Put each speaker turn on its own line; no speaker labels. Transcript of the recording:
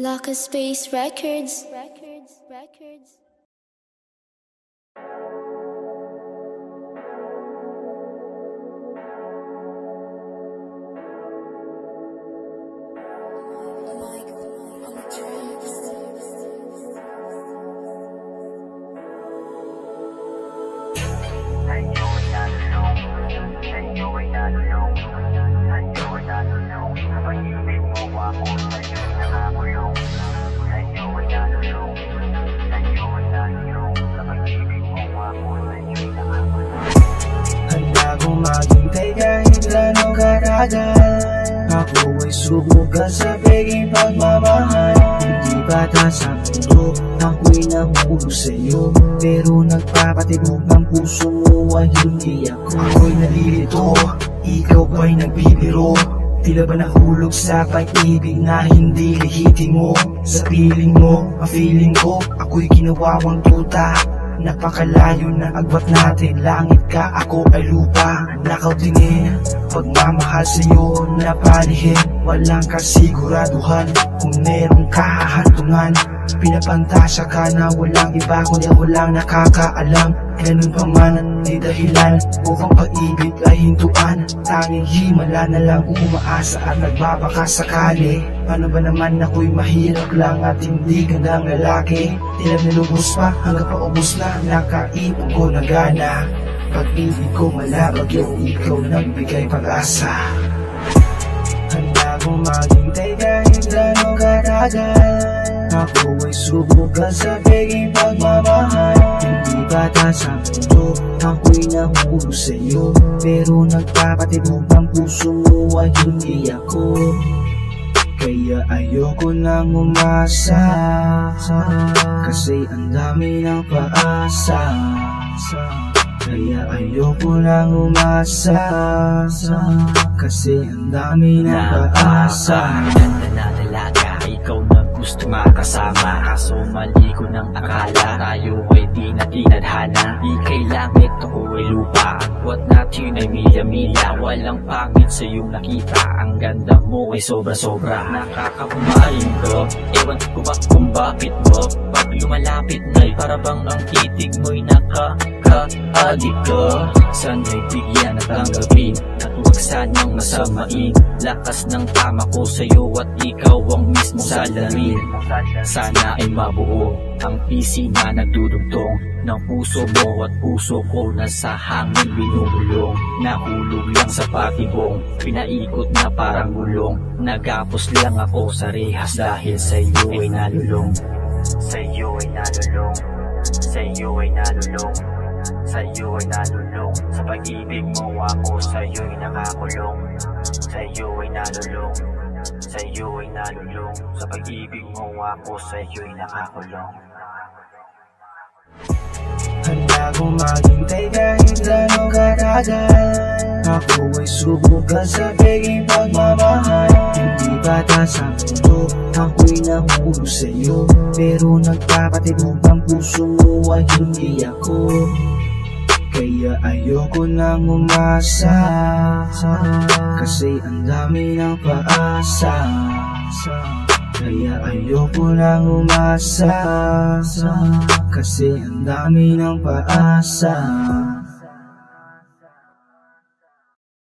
Lock a Space Records.
Maghintay kahit gano'ng katagal. Ako ay subukan sa pagiging pagmamahal. Hindi batas ang mundo, ako'y nahulog sa'yo. Pero nagpapatibok ng puso mo ay hindi ako. Ako'y nalilito, ikaw ba'y nagbibiro? Tila ba nahulog sa pag-ibig na hindi lehitimo? Sa piling mo, ang feeling ko, ako'y ginawawang tuta. Napakalayo na agwat natin, langit ka, ako ay lupa. Nakautingin, pagmamahal sa'yo napalihin. Walang kasiguraduhan kung merong kahahantungan. Pinapantasya ka na walang iba kundi ako lang nakakaalam. Ganun pa man di dahilan upang pag-ibig ay hintuan. Tanging himala na lang umaasa at nagbabaka sakali. Paano ba naman ako'y mahirap lang at hindi gandang lalaki? Tila nilubos pa hanggang paubos na, nakaipon ko na gana. Pag-ibig ko malabagyo, ikaw nagbigay pag-asa. Handa kong maghintay kahit gano'ng katagal. Ako ay subukan sa pagiging pagmamahal. Hindi batas ang mundo, ako'y nahulog sa'yo. Pero nagpapatibok ang puso mo ay hindi ako. Kaya ayoko nang umasa, kasi ang dami ng paasa. Kaya ayoko nang umasa, kasi ang dami ng paasa.
Ganda na dalaga, ikaw na gusto makasama. Kaso mali ko ng akala, tayo ay di na tinadhana. Di kay langit, ako ay lupa. Agwat natin ay milya-milya. Walang pangit sa iyong nakita. Ang ganda mo ay sobra-sobra. Nakakakumain ko, ewan ko ba kung bakit mo. Pag lumalapit na'y parabang ang titig mo'y nakaka-adik ko. Sana'y bigyan at tanggapin at huwag sanang masamain. Lakas ng tama ko sa'yo at ikaw ang mismo salamin. Sana ay mabuo ang pisi na nagdudugtong ng puso mo at puso ko na sa hangin binubulong. Nahulog lang sa patibong, pinaikot na parang gulong. Nagapos lang ako sa rehas dahil sa iyo ay nalulong. Sa iyo ay nalulong, sa iyo ay nalulong, sa iyo ay nalulong. Sa pag-ibig mo ako sa iyo ay nakakulong. Sa iyo ay nalulong, sa iyo ay nalulong. Sa pag-ibig mo ako sa iyo ay nakakulong.
Handa kong maghintay kahit gano'ng katagal. Ako ay subukan sa pagiging pagmamahal. Hindi batas ang mundo, ako'y nahulog sa'yo. Pero nagpapatibok ang puso mo ay hindi ako. Kaya ayoko nang umasa, kasi ang dami ng paasa. Kaya ayoko nang umasa, kasi ang dami ng paasa.